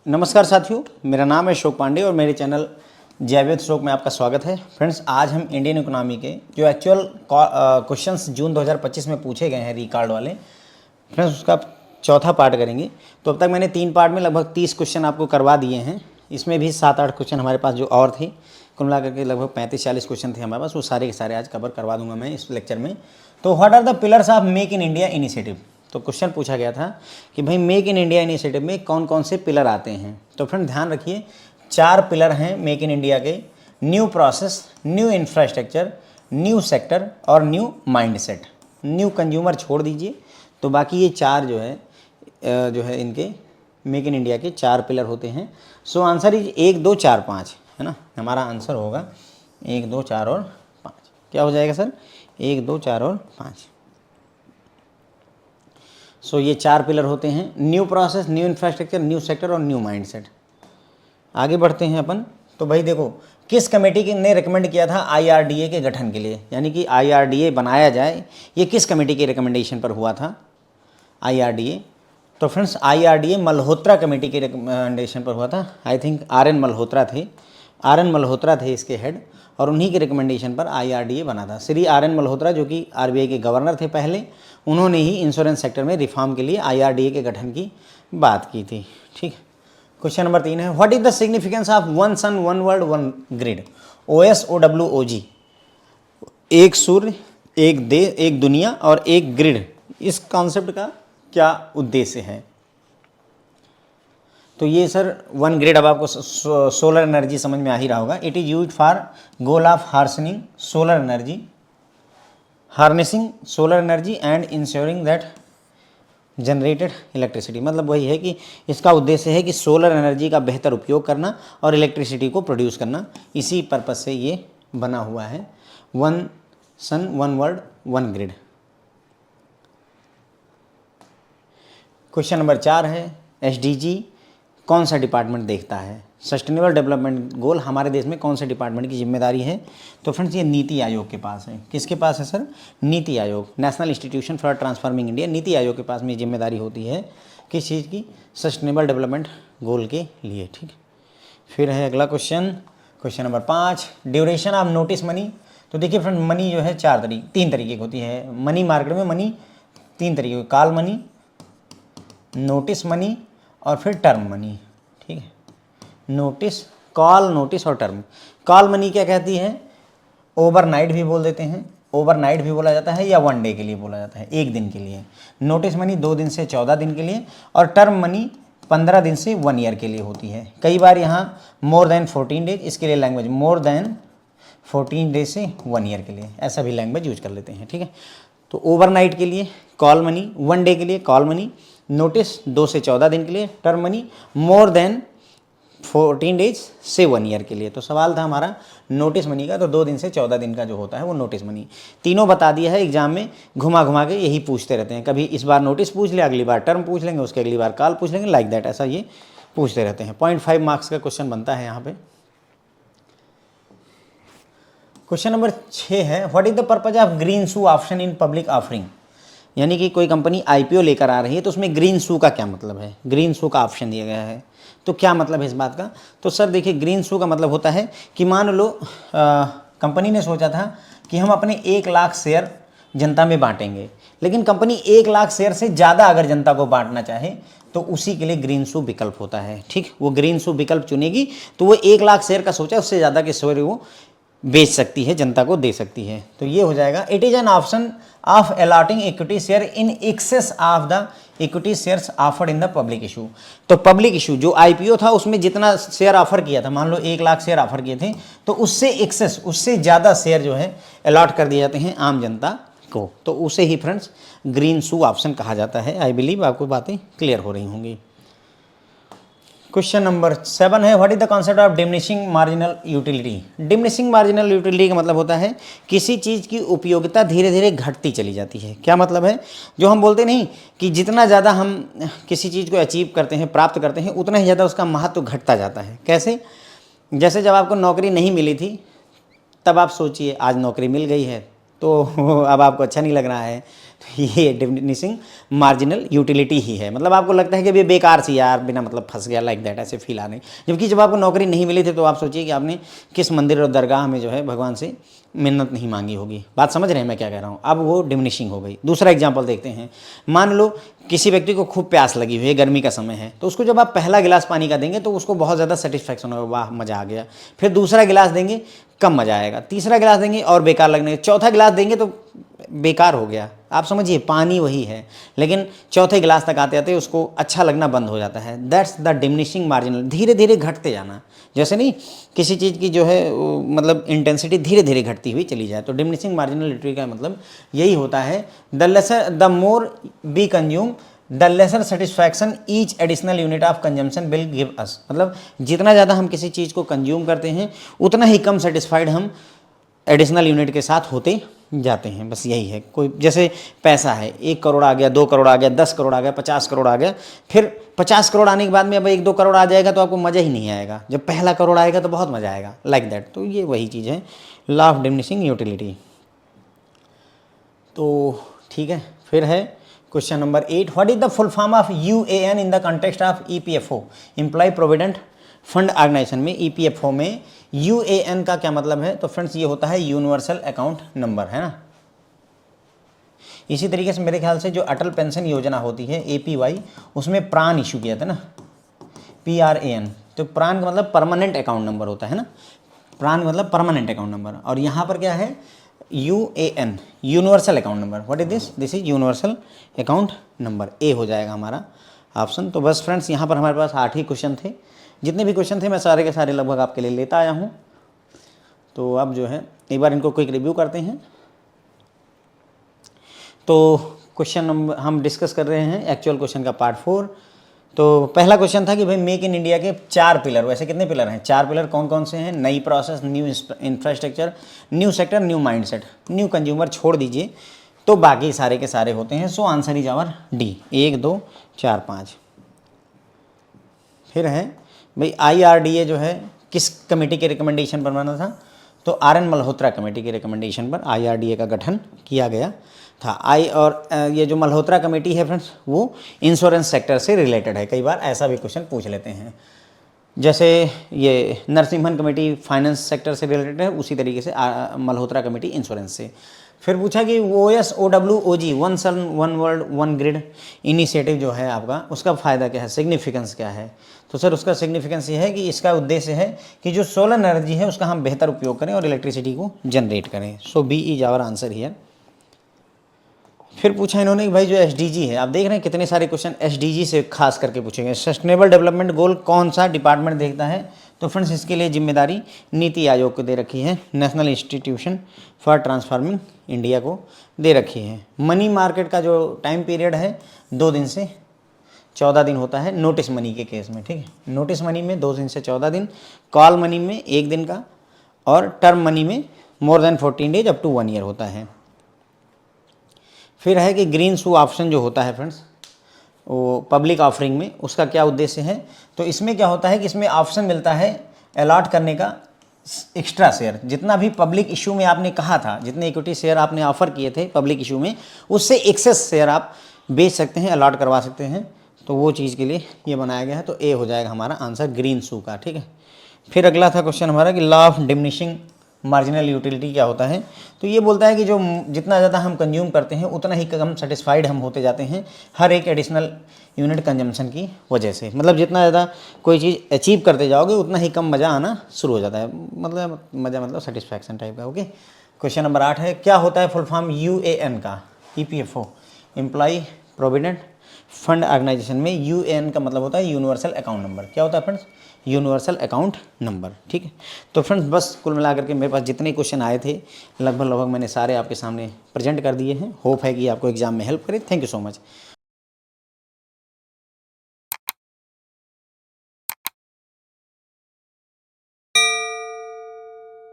नमस्कार साथियों, मेरा नाम है अशोक पांडे और मेरे चैनल जैवेद शोक में आपका स्वागत है। फ्रेंड्स, आज हम इंडियन इकोनॉमी के जो एक्चुअल क्वेश्चंस जून 2025 में पूछे गए हैं रिकॉर्ड वाले, फ्रेंड्स उसका चौथा पार्ट करेंगे। तो अब तक मैंने 3 पार्ट में लगभग 30 क्वेश्चन आपको करवा दिए हैं। इसमें भी 7-8 क्वेश्चन हमारे पास जो और थे, कुल मिला करके लगभग 35-40 क्वेश्चन थे हमारे पास, वो सारे के सारे आज कवर करवा दूंगा मैं इस लेक्चर में। तो what are the pillars of make in India initiative. तो क्वेश्चन पूछा गया था कि भाई मेक इन इंडिया इनिशिएटिव में कौन कौन से पिलर आते हैं। तो फ्रेंड ध्यान रखिए, 4 पिलर हैं मेक इन इंडिया के: new process, new infrastructure, new sector और न्यू माइंडसेट। न्यू कंज्यूमर छोड़ दीजिए, तो बाकी ये 4 जो है इनके मेक इन इंडिया के 4 पिलर होते हैं। सो आंसर इज 1, 2, 4, 5 है ना। हमारा आंसर होगा 1, 2, 4 और 5। क्या हो जाएगा सर? 1, 2, 4 और 5। सो ये 4 पिलर होते हैं: new process, new infrastructure, new sector और न्यू माइंडसेट। आगे बढ़ते हैं अपन। तो भाई देखो, किस कमेटी ने रिकमेंड किया था आईआरडीए के गठन के लिए, यानी कि आईआरडीए बनाया जाए, ये किस कमेटी के रिकमेंडेशन पर हुआ था आईआरडीए? तो फ्रेंड्स, आईआरडीए मल्होत्रा कमेटी के रिकमेंडेशन पर हुआ था। I think RN. मल्होत्रा थे इसके हेड, और उन्हीं के रिकमेंडेशन पर आईआरडीए बना था। श्री आर.एन. मल्होत्रा जो कि आरबीआई के गवर्नर थे पहले, उन्होंने ही इंश्योरेंस सेक्टर में रिफॉर्म के लिए आईआरडीए के गठन की बात की थी। ठीक। क्वेश्चन नंबर 3 है, what is the significance of one sun one world one grid, OSOWOG। एक सूर्य, एक देश, एक दुनिया और एक ग्रिड, इस कॉन्सेप्ट का क्या उद्देश्य है? तो ये सर वन ग्रिड, अब आपको सोलर एनर्जी समझ में आ ही रहा होगा। It is used for goal of harnessing solar energy and ensuring that generated electricity. मतलब वही है कि इसका उद्देश्य है कि सोलर एनर्जी का बेहतर उपयोग करना और इलेक्ट्रिसिटी को प्रोड्यूस करना। इसी पर्पज से ये बना हुआ है one sun one world one grid. Question number 4 है, एसडीजी कौन सा डिपार्टमेंट देखता है? सस्टेनेबल डेवलपमेंट गोल हमारे देश में कौन से डिपार्टमेंट की जिम्मेदारी है? तो फ्रेंड्स, ये नीति आयोग के पास है। किसके पास है sir? NITI Aayog, national institution for transforming India. NITI Aayog के पास में जिम्मेदारी होती है किस चीज़ की? सस्टेनेबल डेवलपमेंट गोल के लिए। ठीक। फिर है अगला question, question number 5, duration of notice money. तो देखिए फ्रेंड, मनी जो है 3 तरीके की होती है। मनी मार्केट में मनी 3 तरीके की, कॉल मनी, नोटिस मनी और फिर टर्म मनी। ठीक है, नोटिस, कॉल, नोटिस और टर्म। कॉल मनी क्या कहती है? ओवरनाइट भी बोल देते हैं, ओवरनाइट भी बोला जाता है, या 1 डे के लिए बोला जाता है, 1 दिन के लिए। नोटिस मनी 2 दिन से 14 दिन के लिए, और टर्म मनी 15 दिन से 1 ईयर के लिए होती है। कई बार यहाँ मोर देन 14 डेज, इसके लिए लैंग्वेज मोर देन 14 डेज से 1 ईयर के लिए, ऐसा भी लैंग्वेज यूज कर लेते हैं। ठीक है, तो ओवरनाइट के लिए कॉल मनी, 1 डे के लिए कॉल मनी, नोटिस 2 से 14 दिन के लिए, टर्म मनी मोर देन 14 डेज से 1 ईयर के लिए। तो सवाल था हमारा नोटिस मनी का, तो 2 दिन से 14 दिन का जो होता है वो नोटिस मनी। तीनों बता दिया है, एग्जाम में घुमा घुमा के यही पूछते रहते हैं। कभी इस बार नोटिस पूछ लिया, अगली बार टर्म पूछ लेंगे, उसके अगली बार कॉल पूछ लेंगे, लाइक दैट, ऐसा ये पूछते रहते हैं। 0.5 मार्क्स का क्वेश्चन बनता है यहाँ पे। क्वेश्चन नंबर 6 है, what is the purpose of green shoe option in public offering. यानी कि कोई कंपनी आईपीओ लेकर आ रही है, तो उसमें ग्रीन शू का क्या मतलब है? ग्रीन शू का ऑप्शन दिया गया है, तो क्या मतलब है इस बात का? तो सर देखिए, ग्रीन शू का मतलब होता है कि मान लो कंपनी ने सोचा था कि हम अपने 1 लाख शेयर जनता में बांटेंगे, लेकिन कंपनी 1 लाख शेयर से ज़्यादा अगर जनता को बांटना चाहे तो उसी के लिए ग्रीन शू विकल्प होता है। ठीक, वो ग्रीन शू विकल्प चुनेगी तो वो 1 लाख शेयर का सोचा, उससे ज़्यादा के शेयर वो बेच सकती है, जनता को दे सकती है। तो ये हो जाएगा, it is an option of allotting equity share in excess of the equity shares offered in the public issue. तो पब्लिक इशू जो आईपीओ था, उसमें जितना शेयर ऑफर किया था, मान लो 1 लाख शेयर ऑफर किए थे, तो उससे एक्सेस, उससे ज़्यादा शेयर जो है अलॉट कर दिए जाते हैं आम जनता को, तो उसे ही फ्रेंड्स ग्रीन शू ऑप्शन कहा जाता है। आई बिलीव आपको बातें क्लियर हो रही होंगी। क्वेश्चन नंबर 7 है, what is the concept of diminishing marginal utility. Diminishing marginal utility का मतलब होता है किसी चीज़ की उपयोगिता धीरे धीरे घटती चली जाती है। क्या मतलब है? जो हम बोलते नहीं कि जितना ज़्यादा हम किसी चीज़ को अचीव करते हैं, प्राप्त करते हैं, उतना ही ज़्यादा उसका महत्व घटता जाता है। कैसे? जैसे जब आपको नौकरी नहीं मिली थी, तब आप सोचिए आज नौकरी मिल गई है, तो अब आपको अच्छा नहीं लग रहा है, ये डिमिनिशिंग मार्जिनल यूटिलिटी ही है। मतलब आपको लगता है कि ये बेकार सी यार, बिना मतलब फंस गया, लाइक दैट, ऐसे फील आ रही। जबकि जब आपको नौकरी नहीं मिली थी तो आप सोचिए कि आपने किस मंदिर और दरगाह में जो है भगवान से मिन्नत नहीं मांगी होगी। बात समझ रहे हैं मैं क्या कह रहा हूँ। अब वो डिमिनिशिंग हो गई। दूसरा एग्जाम्पल देखते हैं। मान लो किसी व्यक्ति को खूब प्यास लगी हुई है, गर्मी का समय है, तो उसको जब आप पहला गिलास पानी का देंगे तो उसको बहुत ज़्यादा सेटिस्फैक्शन होगा, वाह मज़ा आ गया। फिर दूसरा गिलास देंगे, कम मज़ा आएगा। तीसरा गिलास देंगे और बेकार लगने, चौथा गिलास देंगे तो बेकार हो गया। आप समझिए पानी वही है, लेकिन चौथे गिलास तक आते आते उसको अच्छा लगना बंद हो जाता है। That's the diminishing marginal. धीरे धीरे घटते जाना, जैसे नहीं किसी चीज़ की जो है मतलब इंटेंसिटी धीरे धीरे घटती हुई चली जाए, तो डिमिनिशिंग मार्जिनलिटी का मतलब यही होता है। The lesser the more be consume the lesser satisfaction each additional unit of consumption will give us. मतलब जितना ज़्यादा हम किसी चीज़ को कंज्यूम करते हैं उतना ही कम सेटिस्फाइड हम एडिशनल यूनिट के साथ होते जाते हैं। बस यही है। कोई जैसे पैसा है, 1 करोड़ आ गया, 2 करोड़ आ गया, 10 करोड़ आ गया, 50 करोड़ आ गया, फिर 50 करोड़ आने के बाद में अब 1-2 करोड़ आ जाएगा तो आपको मज़ा ही नहीं आएगा। जब पहला करोड़ आएगा तो बहुत मज़ा आएगा, लाइक दैट। तो ये वही चीज़ है, लॉ ऑफ डिमिनिशिंग यूटिलिटी। तो ठीक है, फिर है question number 8। What is the full form of UAN in the context of EPFO, employ provident fund organisation में। ईपीएफओ में यूएएन का क्या मतलब है? तो फ्रेंड्स ये होता है यूनिवर्सल अकाउंट नंबर, है ना। इसी तरीके से मेरे ख्याल से जो अटल पेंशन योजना होती है एपीवाई, उसमें प्रान इशू किया था ना, PRAN। तो प्रान का मतलब परमानेंट अकाउंट नंबर होता है ना, प्रान मतलब परमानेंट अकाउंट नंबर। और यहाँ पर क्या है? UAN, universal account number. What is this? This is universal account number. ए हो जाएगा हमारा ऑप्शन। तो बस फ्रेंड्स यहाँ पर हमारे पास 8 ही क्वेश्चन थे। जितने भी क्वेश्चन थे मैं सारे के सारे लगभग आपके लिए लेता आया हूँ। तो अब जो है एक बार इनको क्विक रिव्यू करते हैं। तो क्वेश्चन नंबर हम डिस्कस कर रहे हैं एक्चुअल क्वेश्चन का पार्ट 4। तो पहला क्वेश्चन था कि भाई मेक इन इंडिया के 4 पिलर, वैसे कितने पिलर हैं? 4 पिलर कौन कौन से हैं? नई process, new infrastructure, new sector, new mindset, new consumer छोड़ दीजिए तो बाकी सारे के सारे होते हैं। So answer is our D, 1 2 4 5। फिर है भाई IRDA जो है किस कमेटी के रिकमेंडेशन पर बना था? तो RN मल्होत्रा कमेटी के रिकमेंडेशन पर IRDA का गठन किया गया था। और ये जो मल्होत्रा कमेटी है फ्रेंड्स वो इंश्योरेंस सेक्टर से रिलेटेड है। कई बार ऐसा भी क्वेश्चन पूछ लेते हैं, जैसे ये नरसिम्हन कमेटी फाइनेंस सेक्टर से रिलेटेड है, उसी तरीके से मल्होत्रा कमेटी इंश्योरेंस से। फिर पूछा कि OSOWOG, one sun one world one grid initiative जो है आपका, उसका फ़ायदा क्या है, सिग्निफिकेंस क्या है? तो सर उसका सिग्निफिकेंस ये है कि इसका उद्देश्य है कि जो सोलर एनर्जी है उसका हम बेहतर उपयोग करें और इलेक्ट्रिसिटी को जनरेट करें। So B is our answer here. फिर पूछा इन्होंने कि भाई जो SDG है, आप देख रहे हैं कितने सारे क्वेश्चन SDG से खास करके पूछेंगे। सस्टेनेबल डेवलपमेंट गोल कौन सा डिपार्टमेंट देखता है? तो फ्रेंड्स इसके लिए जिम्मेदारी नीति आयोग को दे रखी है, national institution for transforming India को दे रखी है। मनी मार्केट का जो टाइम पीरियड है 2 दिन से 14 दिन होता है नोटिस मनी के केस में, ठीक है। नोटिस मनी में 2 दिन से 14 दिन, कॉल मनी में 1 दिन का, और टर्म मनी में more than 14 days up to 1 year होता है। फिर है कि ग्रीन शू ऑप्शन जो होता है फ्रेंड्स वो पब्लिक ऑफरिंग में, उसका क्या उद्देश्य है? तो इसमें क्या होता है कि इसमें ऑप्शन मिलता है अलॉट करने का एक्स्ट्रा शेयर। जितना भी पब्लिक इशू में आपने कहा था, जितने इक्विटी शेयर आपने ऑफर किए थे पब्लिक इशू में, उससे एक्सेस शेयर आप बेच सकते हैं, अलॉट करवा सकते हैं। तो वो चीज़ के लिए ये बनाया गया है। तो ए हो जाएगा हमारा आंसर ग्रीन शू का, ठीक है। फिर अगला था क्वेश्चन हमारा कि law of diminishing marginal utility क्या होता है? तो ये बोलता है कि जो जितना ज़्यादा हम कंज्यूम करते हैं उतना ही कम सेटिस्फाइड हम होते जाते हैं हर एक एडिशनल यूनिट कंजम्पशन की वजह से। मतलब जितना ज़्यादा कोई चीज़ अचीव करते जाओगे उतना ही कम मज़ा आना शुरू हो जाता है। मतलब मज़ा मतलब सेटिस्फैक्शन टाइप का। ओके, क्वेश्चन नंबर 8 है क्या होता है फुल फॉर्म UAN का? EPFO, employ provident fund organisation में UAN का मतलब होता है यूनिवर्सल अकाउंट नंबर। क्या होता है फ्रेंड्स? यूनिवर्सल अकाउंट नंबर, ठीक है। तो फ्रेंड्स बस कुल मिलाकर के मेरे पास जितने क्वेश्चन आए थे लगभग मैंने सारे आपके सामने प्रेजेंट कर दिए हैं। होप है कि आपको एग्जाम में हेल्प करे। Thank you so much.